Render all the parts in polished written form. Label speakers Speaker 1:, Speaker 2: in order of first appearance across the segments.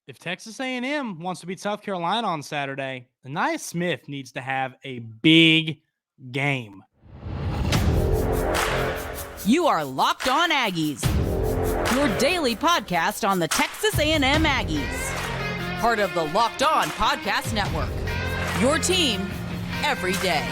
Speaker 1: If Texas A&M wants to beat South Carolina on Saturday, Ainias Smith needs to have a big game.
Speaker 2: You are Locked On Aggies, your daily podcast on the Texas A&M Aggies. Part of the Locked On Podcast Network, your team every day.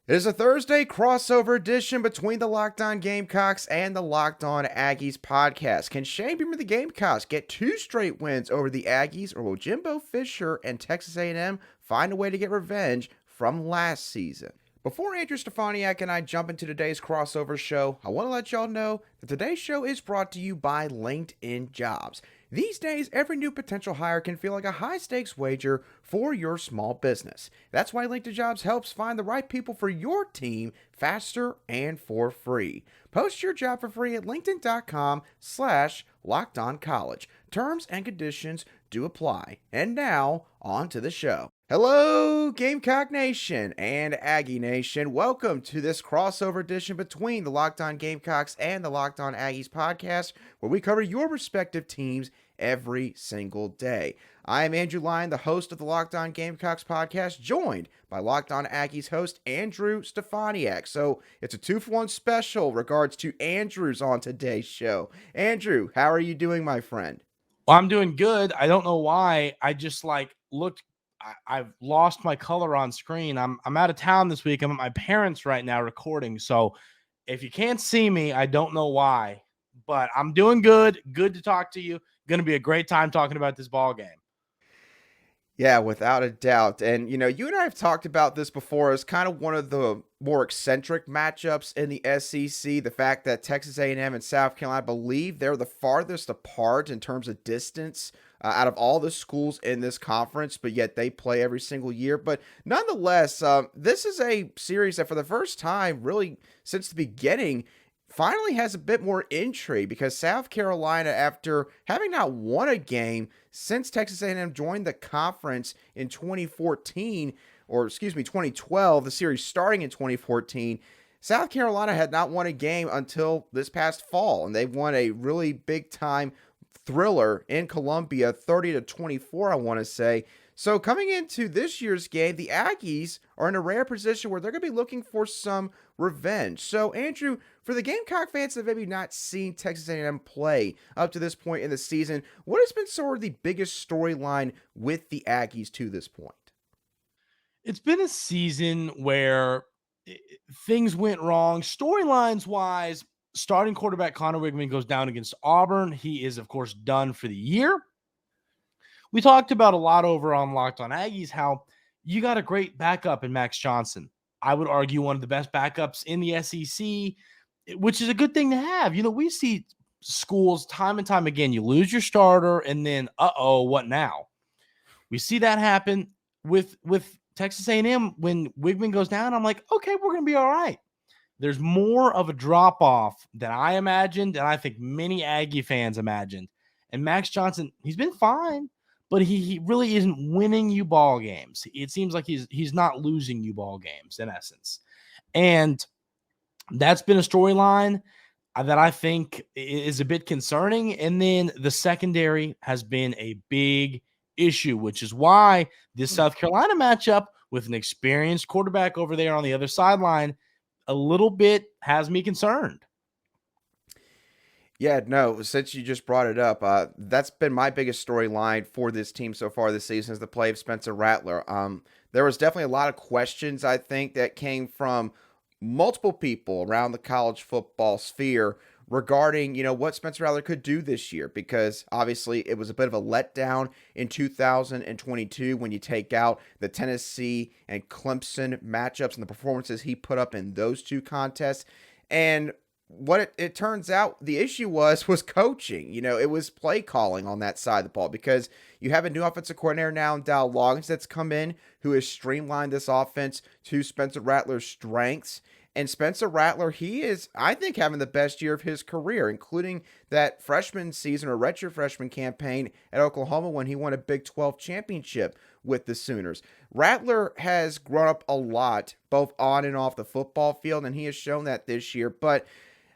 Speaker 3: It is a Thursday crossover edition between the Locked On Gamecocks and the Locked On Aggies podcast. Can Shane Beamer the Gamecocks get 2 straight wins over the Aggies, or will Jimbo Fisher and Texas A&M find a way to get revenge from last season? Before Andrew Stefaniak and I jump into today's crossover show, I want to let y'all know that today's show is brought to you by LinkedIn Jobs. These days, every new potential hire can feel like a high-stakes wager for your small business. That's why LinkedIn Jobs helps find the right people for your team faster and for free. Post your job for free at linkedin.com/lockedoncollege. Terms and conditions do apply. And now, on to the show. Hello, Gamecock Nation and Aggie Nation. Welcome to this crossover edition between the Locked On Gamecocks and the Locked On Aggies podcast, where we cover your respective teams every single day. I am Andrew Lyon, the host of the Locked On Gamecocks podcast, joined by Locked On Aggies host Andrew Stefaniak. So it's a 2-for-1 special regards to Andrew's on today's show. Andrew, how are you doing, my friend?
Speaker 1: Well, I'm doing good. I don't know why. I just looked. I've lost my color on screen. I'm out of town this week. I'm at my parents' right now recording. So if you can't see me, I don't know why. But I'm doing good. Good to talk to you. Going to be a great time talking about this ball game.
Speaker 3: Yeah, without a doubt. And, you and I have talked about this before as kind of one of the more eccentric matchups in the SEC. The fact that Texas A&M and South Carolina, I believe they're the farthest apart in terms of distance out of all the schools in this conference, but yet they play every single year. But nonetheless, this is a series that for the first time, really since the beginning, finally has a bit more intrigue, because South Carolina, after having not won a game since Texas A&M joined the conference in 2012, the series starting in 2014, South Carolina had not won a game until this past fall, and they've won a really big-time thriller in Columbia, 30-24, I want to say. So coming into this year's game, the Aggies are in a rare position where they're going to be looking for some revenge. So, Andrew, for the Gamecock fans that maybe not seen Texas A&M play up to this point in the season, what has been sort of the biggest storyline with the Aggies to this point?
Speaker 1: It's been a season where things went wrong. Storylines-wise, starting quarterback Connor Wigman goes down against Auburn. He is, of course, done for the year. We talked about a lot over on Locked On Aggies how you got a great backup in Max Johnson. I would argue one of the best backups in the SEC, which is a good thing to have. We see schools time and time again, you lose your starter and then, what now? We see that happen with Texas A&M when Wigman goes down. I'm like, okay, we're going to be all right. There's more of a drop-off than I imagined, and I think many Aggie fans imagined. And Max Johnson, he's been fine, but he really isn't winning you ball games. It seems like he's not losing you ball games in essence. And that's been a storyline that I think is a bit concerning. And then the secondary has been a big issue, which is why this South Carolina matchup with an experienced quarterback over there on the other sideline a little bit has me concerned.
Speaker 3: Yeah, no, since you just brought it up, that's been my biggest storyline for this team so far this season is the play of Spencer Rattler. There was definitely a lot of questions, I think, that came from multiple people around the college football sphere regarding, what Spencer Rattler could do this year, because obviously it was a bit of a letdown in 2022 when you take out the Tennessee and Clemson matchups and the performances he put up in those two contests. And what it turns out the issue was coaching. It was play calling on that side of the ball, because you have a new offensive coordinator now in Dow Loggins that's come in who has streamlined this offense to Spencer Rattler's strengths. And Spencer Rattler, he is, I think, having the best year of his career, including that freshman season or redshirt freshman campaign at Oklahoma when he won a Big 12 championship with the Sooners. Rattler has grown up a lot, both on and off the football field, and he has shown that this year. But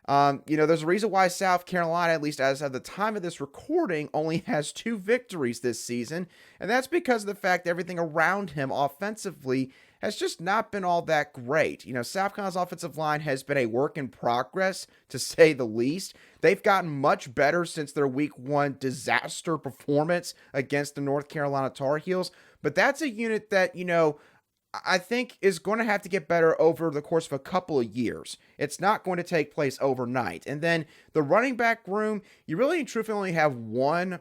Speaker 3: there's a reason why South Carolina, at least as of the time of this recording, only has 2 victories this season. And that's because of the fact that everything around him offensively has just not been all that great. South Carolina's offensive line has been a work in progress, to say the least. They've gotten much better since their week 1 disaster performance against the North Carolina Tar Heels. But that's a unit that, I think is going to have to get better over the course of a couple of years. It's not going to take place overnight. And then the running back room, you really and truthfully only have one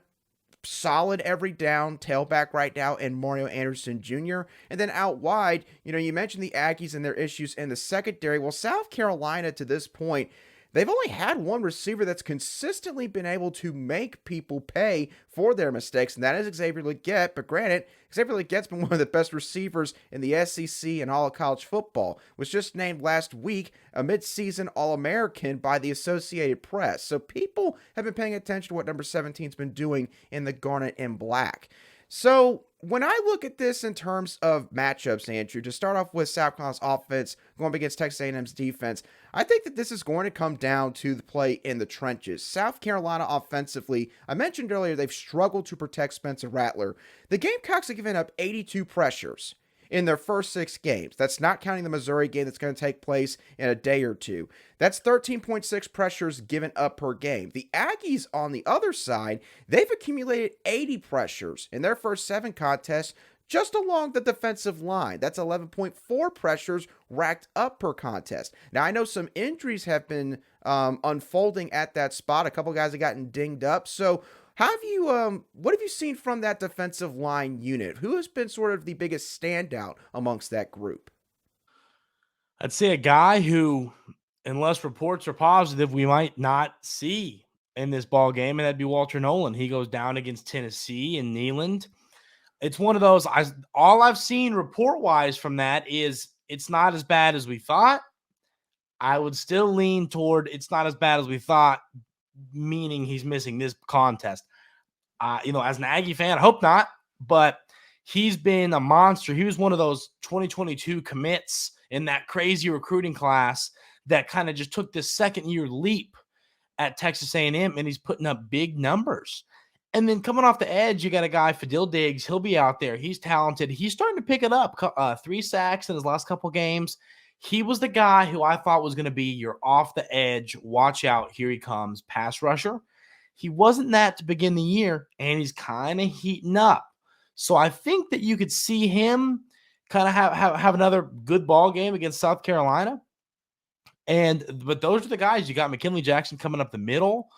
Speaker 3: solid every down tailback right now in Mario Anderson Jr. And then out wide, you mentioned the Aggies and their issues in the secondary. Well, South Carolina to this point, they've only had one receiver that's consistently been able to make people pay for their mistakes, and that is Xavier Legette. But granted, Xavier Legette's been one of the best receivers in the SEC and all of college football. Was just named last week a midseason All-American by the Associated Press. So people have been paying attention to what number 17's been doing in the garnet and black. So when I look at this in terms of matchups, Andrew, to start off with South Carolina's offense going up against Texas A&M's defense, I think that this is going to come down to the play in the trenches. South Carolina offensively, I mentioned earlier, they've struggled to protect Spencer Rattler. The Gamecocks have given up 82 pressures in their first 6 games. That's not counting the Missouri game that's going to take place in a day or two. That's 13.6 pressures given up per game. The Aggies, on the other side, they've accumulated 80 pressures in their first 7 contests just along the defensive line. That's 11.4 pressures racked up per contest. Now, I know some injuries have been unfolding at that spot. A couple guys have gotten dinged up. So what have you seen from that defensive line unit? Who has been sort of the biggest standout amongst that group?
Speaker 1: I'd say a guy who, unless reports are positive, we might not see in this ball game, and that'd be Walter Nolan. He goes down against Tennessee in Neyland. It's one of those, all I've seen report-wise from that is it's not as bad as we thought. I would still lean toward it's not as bad as we thought, meaning he's missing this contest. As an Aggie fan, I hope not, but he's been a monster. He was one of those 2022 commits in that crazy recruiting class that kind of just took this second-year leap at Texas A&M, and he's putting up big numbers. And then coming off the edge, you got a guy, Fadil Diggs. He'll be out there. He's talented. He's starting to pick it up. 3 sacks in his last couple games. He was the guy who I thought was going to be your off the edge, watch out, here he comes, pass rusher. He wasn't that to begin the year, and he's kind of heating up. So I think that you could see him kind of have another good ball game against South Carolina. But those are the guys. You got McKinley Jackson coming up the middle.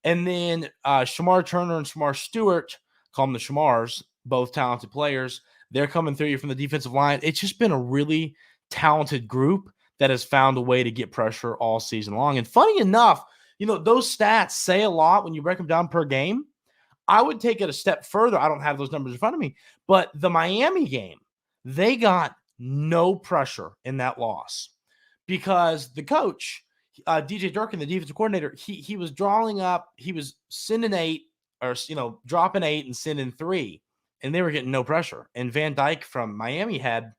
Speaker 1: And then Shamar Turner and Shamar Stewart, call them the Shamars, both talented players. They're coming through you from the defensive line. It's just been a really talented group that has found a way to get pressure all season long. And funny enough, those stats say a lot when you break them down per game. I would take it a step further. I don't have those numbers in front of me, but the Miami game, they got no pressure in that loss because the coach, DJ Durkin, the defensive coordinator, he was drawing up, he was sending 8 or, dropping 8 and sending 3, and they were getting no pressure. And Van Dyke from Miami had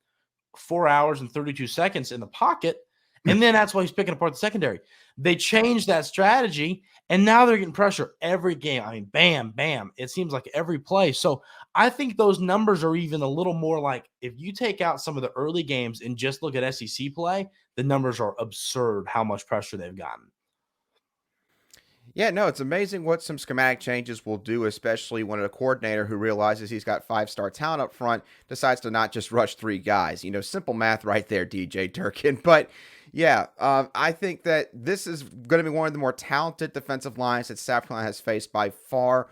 Speaker 1: 4 hours and 32 seconds in the pocket, and then that's why he's picking apart the secondary. They changed that strategy, and now they're getting pressure every game. I mean, bam, bam. It seems like every play. So I think those numbers are even a little more like if you take out some of the early games and just look at SEC play, the numbers are absurd how much pressure they've gotten.
Speaker 3: Yeah, no, it's amazing what some schematic changes will do, especially when a coordinator who realizes he's got 5-star talent up front decides to not just rush 3 guys. Simple math right there, DJ Durkin. But yeah, I think that this is going to be one of the more talented defensive lines that South Carolina has faced by far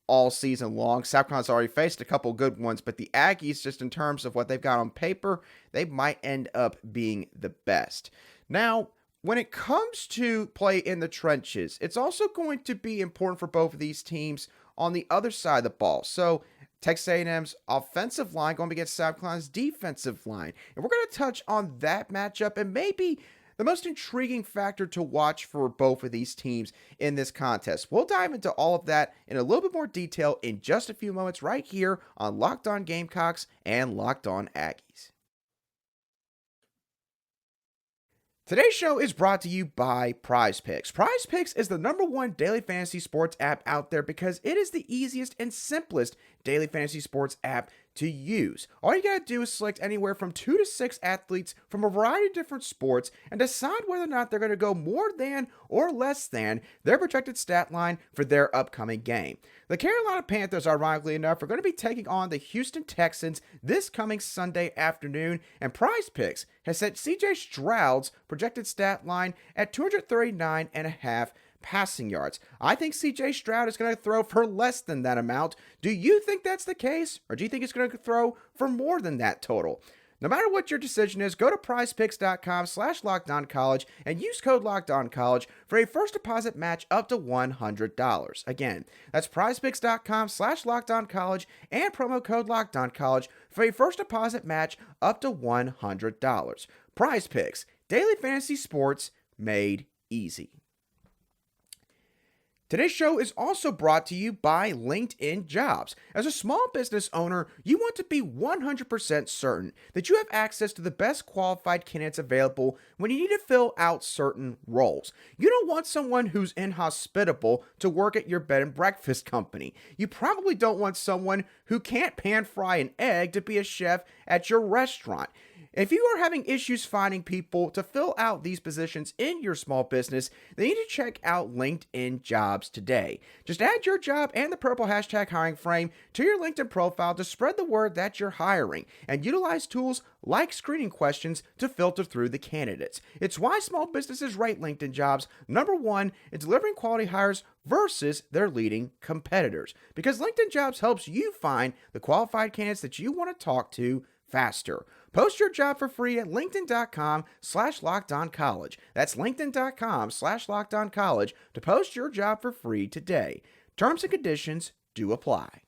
Speaker 3: all season long. South Carolina's already faced a couple good ones, but the Aggies, just in terms of what they've got on paper, they might end up being the best. Now, when it comes to play in the trenches, it's also going to be important for both of these teams on the other side of the ball. So Texas A&M's offensive line going against South Carolina's defensive line. And we're going to touch on that matchup and maybe the most intriguing factor to watch for both of these teams in this contest? We'll dive into all of that in a little bit more detail in just a few moments right here on Locked On Gamecocks and Locked On Aggies. Today's show is brought to you by Prize Picks. Prize Picks is the #1 daily fantasy sports app out there because it is the easiest and simplest daily fantasy sports app to use. All you gotta do is select anywhere from 2 to 6 athletes from a variety of different sports and decide whether or not they're gonna go more than or less than their projected stat line for their upcoming game. The Carolina Panthers, ironically enough, are going to be taking on the Houston Texans this coming Sunday afternoon, and Prize Picks has set CJ Stroud's projected stat line at 239.5 passing yards. I think CJ Stroud is going to throw for less than that amount. Do you think that's the case, or do you think he's going to throw for more than that total? No matter what your decision is, go to prizepicks.com/lockedoncollege and use code LOCKEDONCollege for a first deposit match up to $100. Again, that's prizepicks.com/lockedoncollege and promo code LOCKEDONCollege for a first deposit match up to $100. Prize Picks, daily fantasy sports made easy. Today's show is also brought to you by LinkedIn Jobs. As a small business owner, you want to be 100% certain that you have access to the best qualified candidates available when you need to fill out certain roles. You don't want someone who's inhospitable to work at your bed and breakfast company. You probably don't want someone who can't pan fry an egg to be a chef at your restaurant. If you are having issues finding people to fill out these positions in your small business, then you need to check out LinkedIn Jobs today. Just add your job and the purple hashtag hiring frame to your LinkedIn profile to spread the word that you're hiring, and utilize tools like screening questions to filter through the candidates. It's why small businesses rate LinkedIn Jobs #1 in delivering quality hires versus their leading competitors. Because LinkedIn Jobs helps you find the qualified candidates that you want to talk to faster. Post your job for free at linkedin.com/lockedoncollege. That's linkedin.com/lockedoncollege to post your job for free today. Terms and conditions do apply.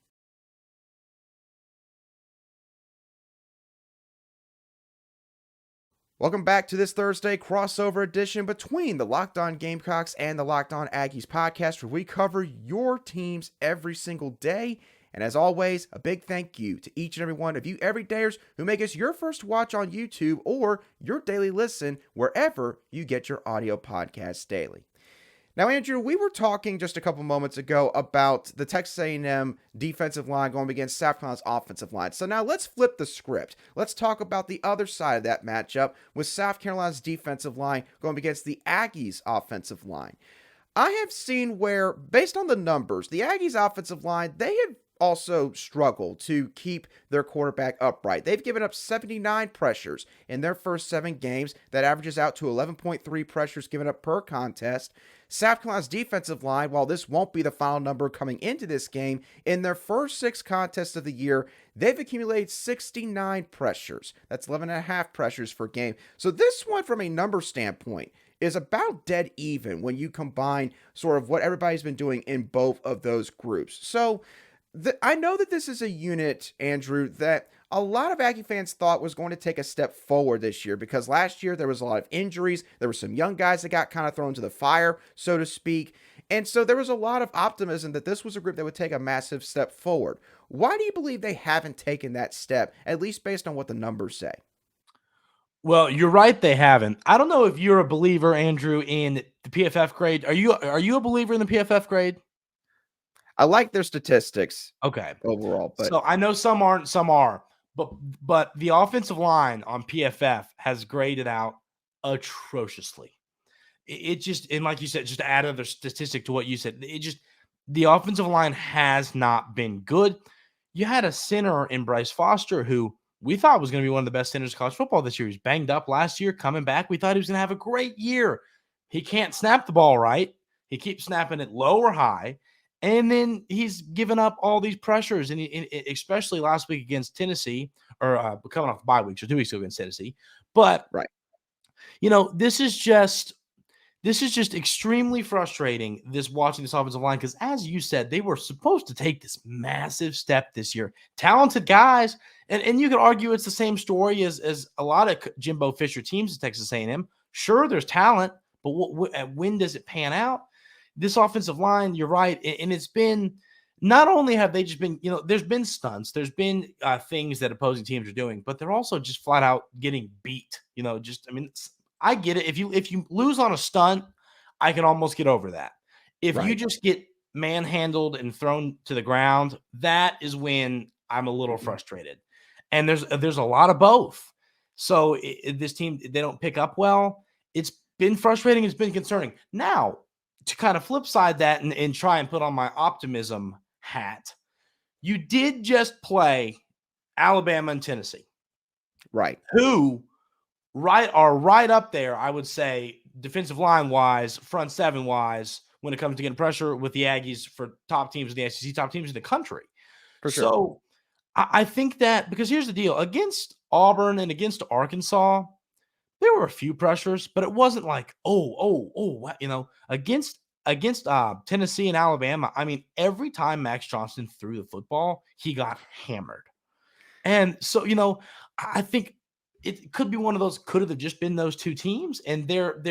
Speaker 3: Welcome back to this Thursday crossover edition between the Locked On Gamecocks and the Locked On Aggies podcast, where we cover your teams every single day. And as always, a big thank you to each and every one of you everydayers who make us your first watch on YouTube or your daily listen wherever you get your audio podcasts daily. Now, Andrew, we were talking just a couple moments ago about the Texas A&M defensive line going against South Carolina's offensive line. So now let's flip the script. Let's talk about the other side of that matchup with South Carolina's defensive line going against the Aggies' offensive line. I have seen where, based on the numbers, the Aggies' offensive line, they have also struggle to keep their quarterback upright. They've given up 79 pressures in their first 7 games. That averages out to 11.3 pressures given up per contest. South Carolina's defensive line, while this won't be the final number coming into this game, in their first 6 contests of the year, they've accumulated 69 pressures. That's 11.5 pressures per game. So this one, from a number standpoint, is about dead even when you combine sort of what everybody's been doing in both of those groups. So I know that this is a unit, Andrew, that a lot of Aggie fans thought was going to take a step forward this year, because last year there was a lot of injuries. There were some young guys that got kind of thrown to the fire, so to speak. And so there was a lot of optimism that this was a group that would take a massive step forward. Why do you believe they haven't taken that step, at least based on what the numbers say?
Speaker 1: Well, you're right, they haven't. I don't know if you're a believer, Andrew, in the PFF grade. Are you a believer in the PFF grade?
Speaker 3: I like their statistics.
Speaker 1: Okay.
Speaker 3: Overall, but
Speaker 1: so I know some aren't, some are. But the offensive line on PFF has graded out atrociously. It just, and like you said, just to add another statistic to what you said, the offensive line has not been good. You had a center in Bryce Foster who we thought was going to be one of the best centers in college football this year. He was banged up last year, coming back. We thought he was going to have a great year. He can't snap the ball right. He keeps snapping it low or high. And then he's given up all these pressures, and especially last week against Tennessee, or coming off bye week, so 2 weeks ago against Tennessee. But,
Speaker 3: right,
Speaker 1: this is just extremely frustrating, watching this offensive line, because as you said, they were supposed to take this massive step this year. Talented guys, and you could argue it's the same story as a lot of Jimbo Fisher teams at Texas A&M. Sure, there's talent, but when does it pan out? This offensive line, you're right, and it's been not only have they just been, there's been stunts, there's been things that opposing teams are doing, but they're also just flat out getting beat. I get it. If you lose on a stunt, I can almost get over that. If you
Speaker 3: Right.
Speaker 1: just get manhandled and thrown to the ground, that is when I'm a little frustrated. And there's a lot of both. So this team, they don't pick up well. It's been frustrating. It's been concerning. Now, to kind of flip side that and try and put on my optimism hat, you did just play Alabama and Tennessee,
Speaker 3: Right.
Speaker 1: who are right up there, I would say, defensive line wise, front seven wise, when it comes to getting pressure with the Aggies for top teams in the SEC, top teams in the country.
Speaker 3: For sure.
Speaker 1: So I think that, because here's the deal, against Auburn and against Arkansas, there were a few pressures, but it wasn't like, against Tennessee and Alabama. I mean, every time Max Johnson threw the football, he got hammered. And so, I think it could be one of those, could have just been those two teams. And they're,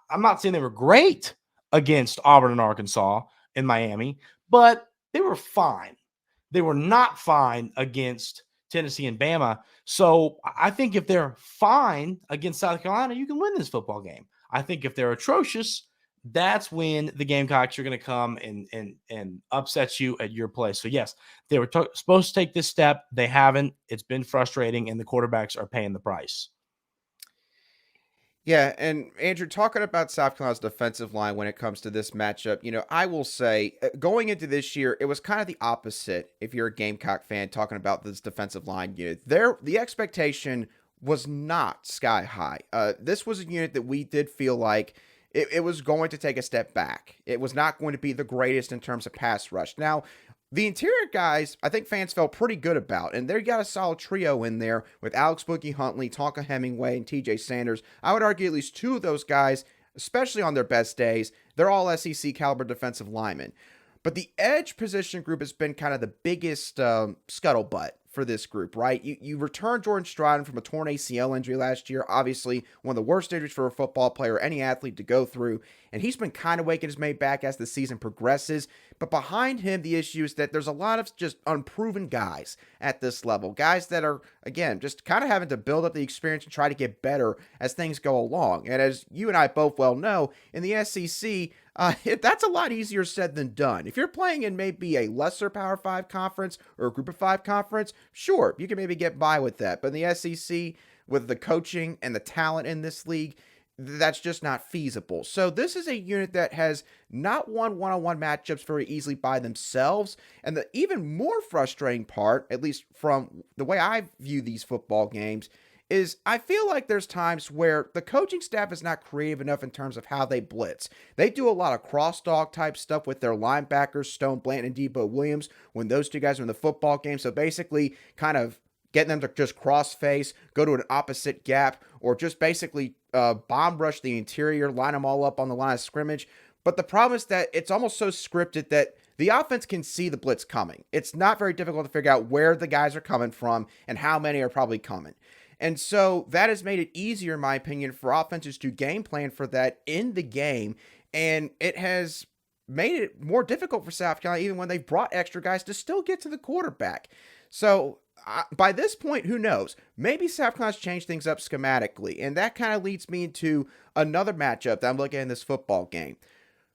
Speaker 1: I'm not saying they were great against Auburn and Arkansas in Miami, but they were fine. They were not fine against Tennessee and Bama. So I think if they're fine against South Carolina, you can win this football game. I think if they're atrocious, that's when the Gamecocks are going to come and upset you at your place. So yes, they were supposed to take this step. They haven't. It's been frustrating, and the quarterbacks are paying the price.
Speaker 3: Yeah, and Andrew, talking about South Carolina's defensive line when it comes to this matchup, I will say going into this year, it was kind of the opposite. If you're a Gamecock fan, talking about this defensive line unit, the expectation was not sky high. This was a unit that we did feel like it was going to take a step back. It was not going to be the greatest in terms of pass rush. Now, the interior guys, I think fans felt pretty good about, and they got a solid trio in there with Alex Boogie Huntley, Tonka Hemingway, and TJ Sanders. I would argue at least two of those guys, especially on their best days, they're all SEC caliber defensive linemen. But the edge position group has been kind of the biggest scuttlebutt for this group, right? You returned Jordan Stridham from a torn ACL injury last year, obviously one of the worst injuries for a football player or any athlete to go through, and he's been kind of waking his mate back as the season progresses. But behind him, the issue is that there's a lot of just unproven guys at this level, guys that are, again, just kind of having to build up the experience and try to get better as things go along. And as you and I both well know, in the SEC, that's a lot easier said than done. If you're playing in maybe a lesser Power 5 conference or a Group of 5 conference, sure, you can maybe get by with that. But in the SEC, with the coaching and the talent in this league, that's just not feasible. So this is a unit that has not won one-on-one matchups very easily by themselves. And the even more frustrating part, at least from the way I view these football games, is I feel like there's times where the coaching staff is not creative enough in terms of how they blitz. They do a lot of cross-dog type stuff with their linebackers, Stone Blanton and Debo Williams, when those two guys are in the football game. So basically kind of getting them to just cross-face, go to an opposite gap, or just basically bomb rush the interior, line them all up on the line of scrimmage. But the problem is that it's almost so scripted that the offense can see the blitz coming. It's not very difficult to figure out where the guys are coming from and how many are probably coming. And so that has made it easier, in my opinion, for offenses to game plan for that in the game. And it has made it more difficult for South Carolina, even when they've brought extra guys, to still get to the quarterback. So by this point, who knows? Maybe South Carolina's changed things up schematically. And that kind of leads me into another matchup that I'm looking at in this football game.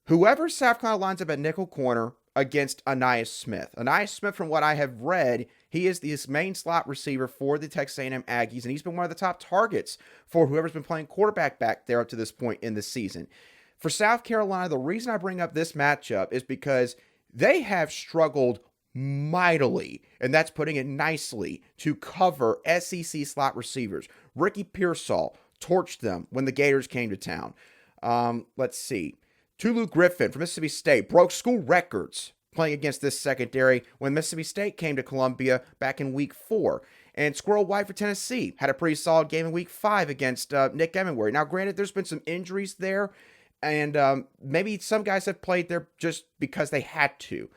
Speaker 3: Whoever South Carolina lines up at nickel corner against Ainias Smith. Ainias Smith, from what I have read, he is the main slot receiver for the Texas A&M Aggies, and he's been one of the top targets for whoever's been playing quarterback back there up to this point in the season. For South Carolina, the reason I bring up this matchup is because they have struggled mightily, and that's putting it nicely, to cover SEC slot receivers. Ricky Pearsall torched them when the Gators came to town. Let's see. Tulu Griffin from Mississippi State broke school records playing against this secondary when Mississippi State came to Columbia back in week 4. And Squirrel White for Tennessee had a pretty solid game in week 5 against Nick Emenwary. Now, granted, there's been some injuries there, and maybe some guys have played there just because they had to.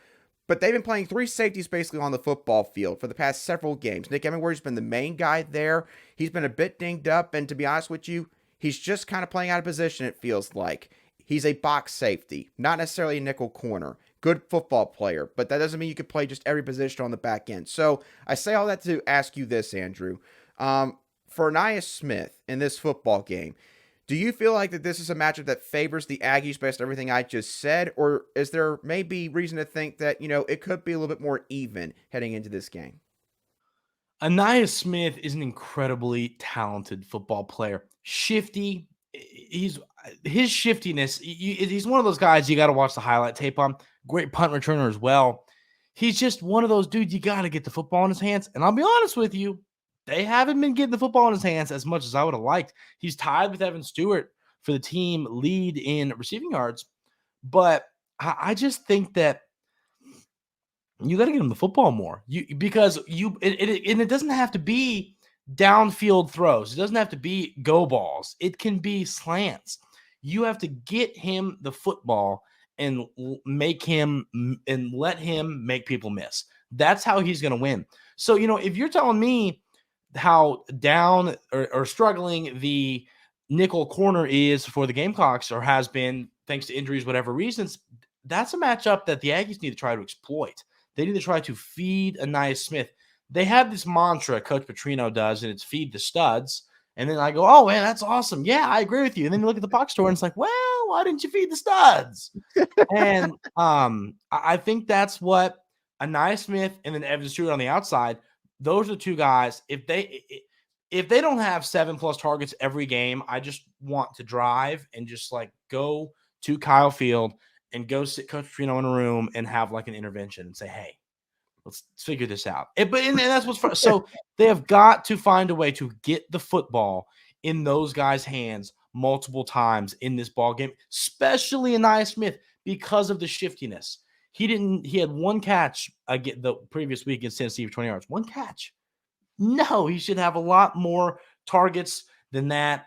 Speaker 3: But they've been playing 3 safeties basically on the football field for the past several games. Nick Emenwary's been the main guy there. He's been a bit dinged up, and to be honest with you, He's just kind of playing out of position, it feels like. He's a box safety, not necessarily a nickel corner. Good football player, but that doesn't mean you can play just every position on the back end. So I say all that to ask you this, Andrew. For Ainias Smith in this football game, do you feel like that this is a matchup that favors the Aggies based on everything I just said? Or is there maybe reason to think that, it could be a little bit more even heading into this game?
Speaker 1: Ainias Smith is an incredibly talented football player. Shifty. His shiftiness. He's one of those guys you got to watch the highlight tape on. Great punt returner as well. He's just one of those dudes you got to get the football in his hands. And I'll be honest with you, they haven't been getting the football in his hands as much as I would have liked. He's tied with Evan Stewart for the team lead in receiving yards. But I just think that you got to get him the football more. Because it doesn't have to be downfield throws. It doesn't have to be go balls. It can be slants. You have to get him the football and let him make people miss. That's how he's going to win. So, if you're telling me how down or struggling the nickel corner is for the Gamecocks or has been thanks to injuries, whatever reasons, that's a matchup that the Aggies need to try to exploit. They need to try to feed Ainias Smith. They have this mantra Coach Petrino does, and it's feed the studs. And then I go, oh, man, that's awesome. Yeah, I agree with you. And then you look at the box score, and it's like, well, why didn't you feed the studs? And I think that's what Ainias Smith and then Evan Stewart on the outside, those are the two guys. If they don't have 7+ targets every game, I just want to drive and just go to Kyle Field and go sit Coach Petrino in a room and have an intervention and say, hey, let's figure this out. And that's what's fun. So they have got to find a way to get the football in those guys' hands multiple times in this ball game, especially Ainias Smith because of the shiftiness. He had one catch the previous week in Tennessee for 20 yards. One catch. No, he should have a lot more targets than that.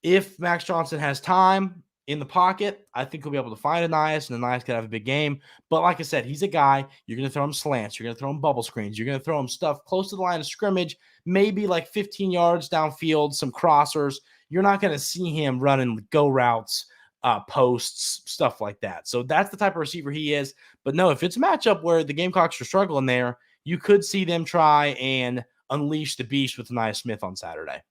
Speaker 1: If Max Johnson has time in the pocket, I think he'll be able to find Ainias, and Ainias could have a big game. But like I said, he's a guy. You're going to throw him slants. You're going to throw him bubble screens. You're going to throw him stuff close to the line of scrimmage, maybe 15 yards downfield, some crossers. You're not going to see him running go routes, posts, stuff like that. So that's the type of receiver he is. But no, if it's a matchup where the Gamecocks are struggling there, you could see them try and unleash the beast with Ainias Smith on Saturday.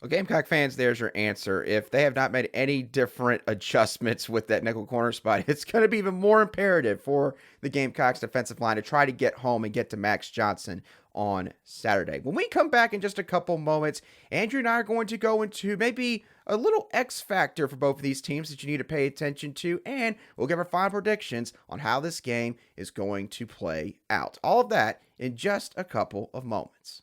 Speaker 3: Well, Gamecock fans, there's your answer. If they have not made any different adjustments with that nickel corner spot, it's going to be even more imperative for the Gamecocks defensive line to try to get home and get to Max Johnson on Saturday. When we come back in just a couple moments, Andrew and I are going to go into maybe a little X factor for both of these teams that you need to pay attention to, and we'll give our final predictions on how this game is going to play out. All of that in just a couple of moments.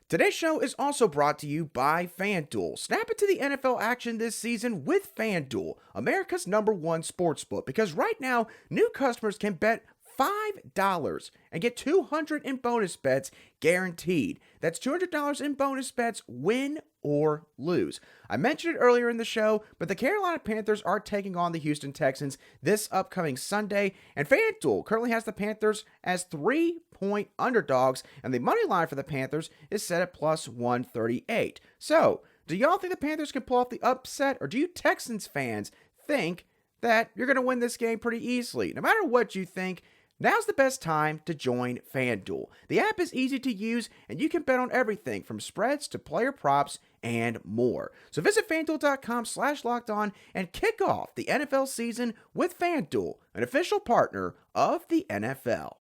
Speaker 3: Today's show is also brought to you by FanDuel. Snap into the NFL action this season with FanDuel, America's #1 sportsbook, because right now, new customers can bet $5 and get $200 in bonus bets guaranteed. That's $200 in bonus bets, win or lose. I mentioned it earlier in the show, but the Carolina Panthers are taking on the Houston Texans this upcoming Sunday, and FanDuel currently has the Panthers as 3-point underdogs, and the money line for the Panthers is set at plus 138. So, do y'all think the Panthers can pull off the upset, or do you Texans fans think that you're going to win this game pretty easily? No matter what you think, now's the best time to join FanDuel. The app is easy to use, and you can bet on everything from spreads to player props and more. So visit FanDuel.com/lockedon and kick off the NFL season with FanDuel, an official partner of the NFL.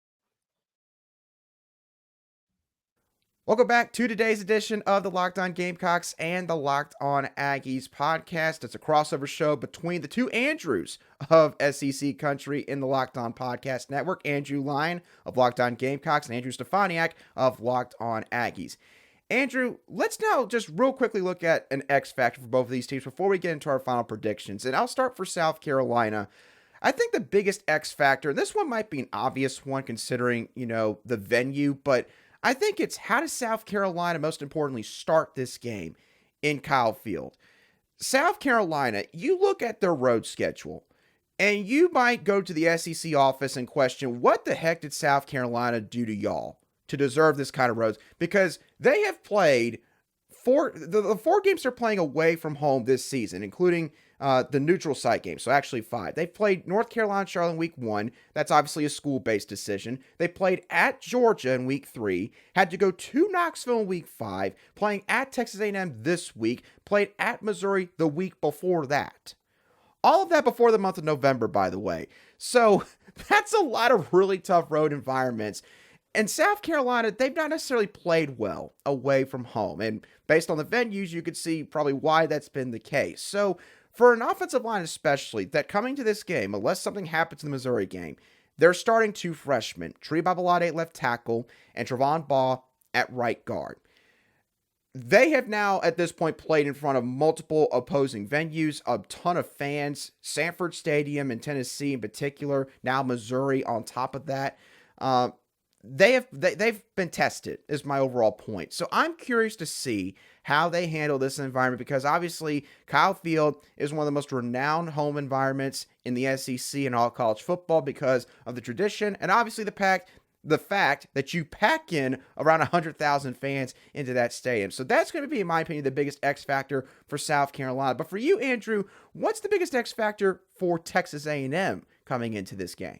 Speaker 3: Welcome back to today's edition of the Locked On Gamecocks and the Locked On Aggies podcast. It's a crossover show between the two Andrews of SEC country in the Locked On Podcast Network, Andrew Lyon of Locked On Gamecocks and Andrew Stefaniak of Locked On Aggies. Andrew, let's now just real quickly look at an X factor for both of these teams before we get into our final predictions. And I'll start for South Carolina. I think the biggest X factor, and this one might be an obvious one considering, the venue, but I think it's how does South Carolina, most importantly, start this game in Kyle Field? South Carolina, you look at their road schedule, and you might go to the SEC office and question, what the heck did South Carolina do to y'all to deserve this kind of road, because they have played the 4 games they're playing away from home this season, including the neutral site game. So actually 5. They played North Carolina, Charlotte in week 1. That's obviously a school-based decision. They played at Georgia in week 3. Had to go to Knoxville in week 5. Playing at Texas A&M this week. Played at Missouri the week before that. All of that before the month of November, by the way. So that's a lot of really tough road environments. And South Carolina, they've not necessarily played well away from home. And based on the venues, you could see probably why that's been the case. So for an offensive line especially, that coming to this game, unless something happens in the Missouri game, they're starting 2 freshmen, Tree Babalade at left tackle and Travon Baugh at right guard. They have now, at this point, played in front of multiple opposing venues, a ton of fans, Sanford Stadium in Tennessee in particular, now Missouri on top of that. They've been tested, is my overall point. So I'm curious to see how they handle this environment, because obviously Kyle Field is one of the most renowned home environments in the SEC and all college football because of the tradition and obviously the fact that you pack in around 100,000 fans into that stadium. So that's going to be, in my opinion, the biggest X factor for South Carolina. But for you, Andrew, what's the biggest X factor for Texas A&M coming into this game?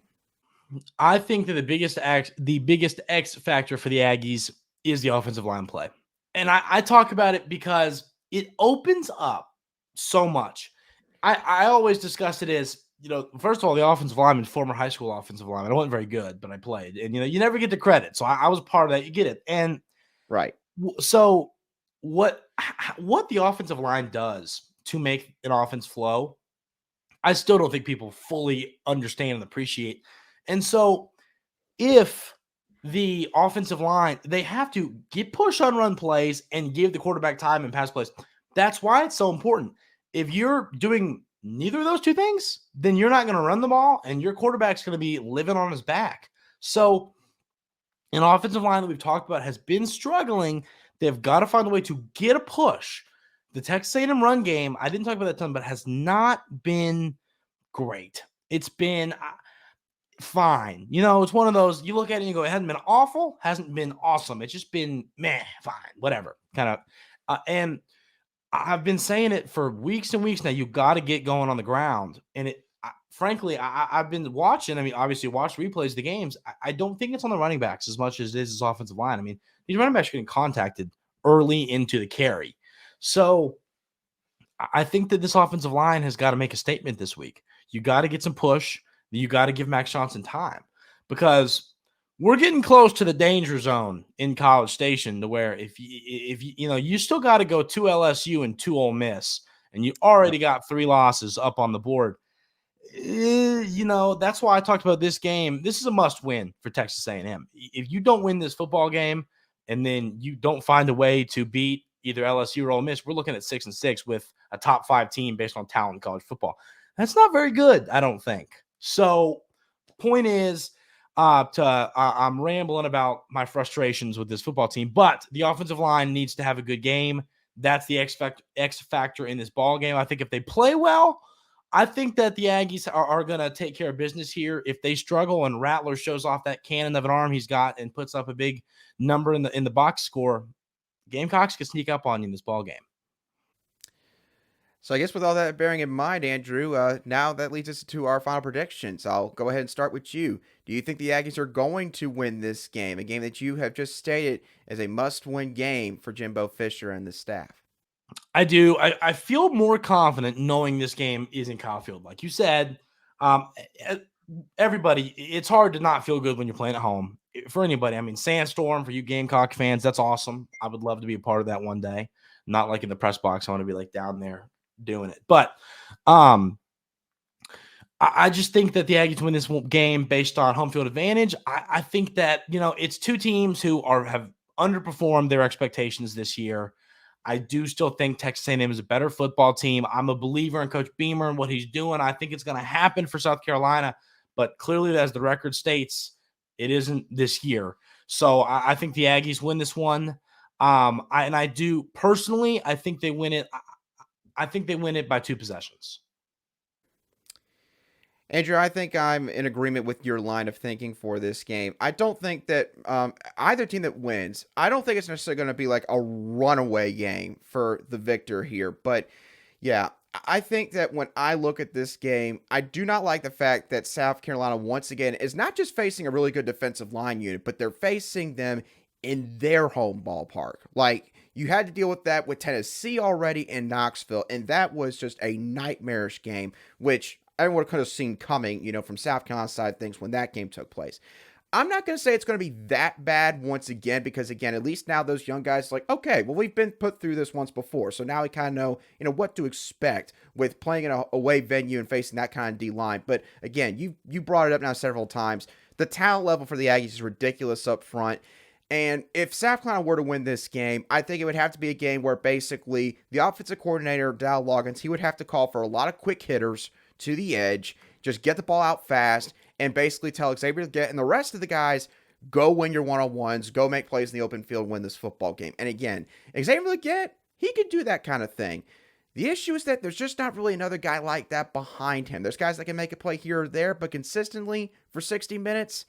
Speaker 1: I think that the biggest X factor for the Aggies is the offensive line play. And I talk about it because it opens up so much. I always discuss it as, first of all, the offensive lineman, former high school offensive lineman. I wasn't very good, but I played. And, you never get the credit. So I was a part of that. You get it. And
Speaker 3: right.
Speaker 1: So what the offensive line does to make an offense flow, I still don't think people fully understand and appreciate. And so if the offensive line, they have to get push on run plays and give the quarterback time and pass plays. That's why it's so important. If you're doing neither of those two things, then you're not going to run the ball and your quarterback's going to be living on his back. So an offensive line that we've talked about has been struggling. They've got to find a way to get a push. The Texas A&M run game, I didn't talk about that ton, but has not been great. It's been fine. It's one of those, you look at it and you go, it hasn't been awful, hasn't been awesome. It's just been fine, whatever. Kind of. And I've been saying it for weeks and weeks now. You got to get going on the ground. And frankly, I've been watching. I mean, obviously, watch replays of the games. I don't think it's on the running backs as much as it is this offensive line. I mean, these running backs are getting contacted early into the carry. So I think that this offensive line has got to make a statement this week. You got to get some push. You got to give Max Johnson time, because we're getting close to the danger zone in College Station, to where if you still got to go to LSU and 2 Ole Miss, and you already got 3 losses up on the board. That's why I talked about this game. This is a must win for Texas A&M. If you don't win this football game and then you don't find a way to beat either LSU or Ole Miss, we're looking at 6-6 with a top 5 team based on talent in college football. That's not very good, I don't think. So the point is, I'm rambling about my frustrations with this football team, but the offensive line needs to have a good game. That's the X factor in this ball game. I think if they play well, I think that the Aggies are going to take care of business here. If they struggle and Rattler shows off that cannon of an arm he's got and puts up a big number in the box score, Gamecocks can sneak up on you in this ball game.
Speaker 3: So I guess with all that bearing in mind, Andrew, now that leads us to our final predictions. I'll go ahead and start with you. Do you think the Aggies are going to win this game, a game that you have just stated as a must-win game for Jimbo Fisher and the staff?
Speaker 1: I do. I feel more confident knowing this game is in Kyle Field. Like you said, everybody, it's hard to not feel good when you're playing at home. For anybody, I mean, Sandstorm, for you Gamecock fans, that's awesome. I would love to be a part of that one day. Not like in the press box. I want to be like down there doing it. But I just think that the Aggies win this game based on home field advantage. I think that, it's 2 teams who have underperformed their expectations this year. I do still think Texas A&M is a better football team. I'm a believer in Coach Beamer and what he's doing. I think it's going to happen for South Carolina, but clearly, as the record states, it isn't this year. So I think the Aggies win this one. I do personally, I think they win it. I think they win it by 2 possessions.
Speaker 3: Andrew, I think I'm in agreement with your line of thinking for this game. I don't think that either team that wins, I don't think it's necessarily going to be like a runaway game for the victor here. But yeah, I think that when I look at this game, I do not like the fact that South Carolina, once again, is not just facing a really good defensive line unit, but they're facing them in their home ballpark. Like, you had to deal with that with Tennessee already in Knoxville, and that was just a nightmarish game, which everyone could have seen coming, from South Carolina's side of things when that game took place. I'm not going to say it's going to be that bad once again, because again, at least now those young guys are like, okay, well, we've been put through this once before, so now we kind of know, what to expect with playing in a away venue and facing that kind of D line. But again, you brought it up now several times. The talent level for the Aggies is ridiculous up front. And if South Carolina were to win this game, I think it would have to be a game where basically the offensive coordinator, Dal Loggins, he would have to call for a lot of quick hitters to the edge, just get the ball out fast, and basically tell Xavier Legette and the rest of the guys, go win your one-on-ones, go make plays in the open field, win this football game. And again, Xavier Legette, he could do that kind of thing. The issue is that there's just not really another guy like that behind him. There's guys that can make a play here or there, but consistently for 60 minutes,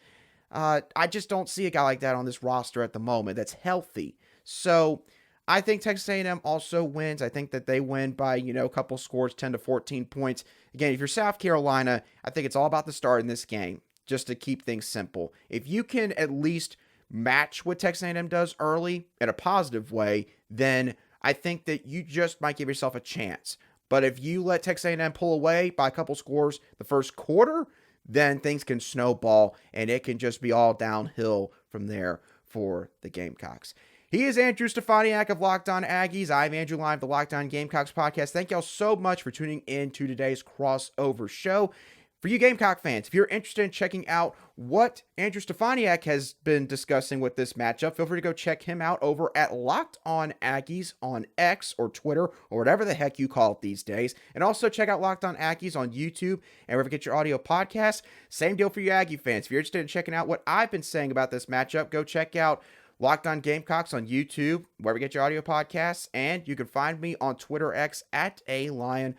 Speaker 3: I just don't see a guy like that on this roster at the moment that's healthy. So I think Texas A&M also wins. I think that they win by, a couple scores, 10 to 14 points. Again, if you're South Carolina, I think it's all about the start in this game, just to keep things simple. If you can at least match what Texas A&M does early in a positive way, then I think that you just might give yourself a chance. But if you let Texas A&M pull away by a couple scores the first quarter, then things can snowball, and it can just be all downhill from there for the Gamecocks. He is Andrew Stefaniak of Locked On Aggies. I'm Andrew Lyon of the Locked On Gamecocks podcast. Thank y'all so much for tuning in to today's crossover show. For you Gamecock fans, if you're interested in checking out what Andrew Stefaniak has been discussing with this matchup, feel free to go check him out over at Locked On Aggies on X or Twitter or whatever the heck you call it these days. And also check out Locked On Aggies on YouTube and wherever you get your audio podcasts. Same deal for you Aggie fans. If you're interested in checking out what I've been saying about this matchup, go check out Locked On Gamecocks on YouTube, wherever you get your audio podcasts, and you can find me on Twitter X at @Lyon_SC.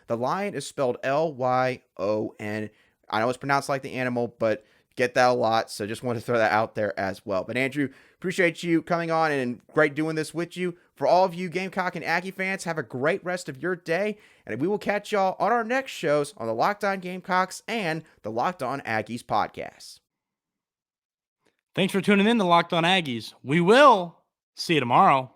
Speaker 3: The Lion is spelled Lyon. I know it's pronounced like the animal, but get that a lot, so just wanted to throw that out there as well. But Andrew, appreciate you coming on and great doing this with you. For all of you Gamecock and Aggie fans, have a great rest of your day, and we will catch y'all on our next shows on the Locked On Gamecocks and the Locked On Aggies podcast.
Speaker 1: Thanks for tuning in to Locked On Aggies. We will see you tomorrow.